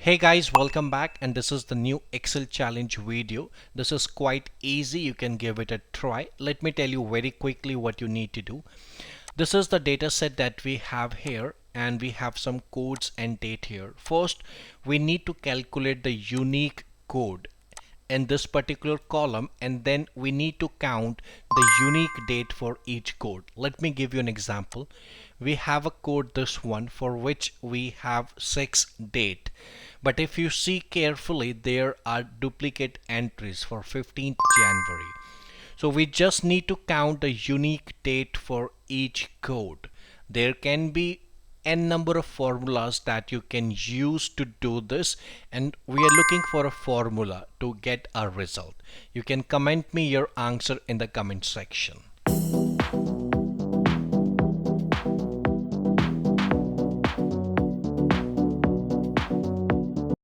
Hey guys, welcome back, and this is the new Excel challenge video. This is quite easy. You can give it a try. Let me tell you very quickly what you need to do. This is the data set that we have here, and we have some codes and date here. First, we need to calculate the unique code in this particular column, and then we need to count the unique date for each code. Let me give you an example. We have a code, this one, for which we have 6 date, but if you see carefully, there are duplicate entries for 15th January. So we just need to count the unique date for each code. There can be n number of formulas that you can use to do this, and we are looking for a formula to get a result. You can comment me your answer in the comment section.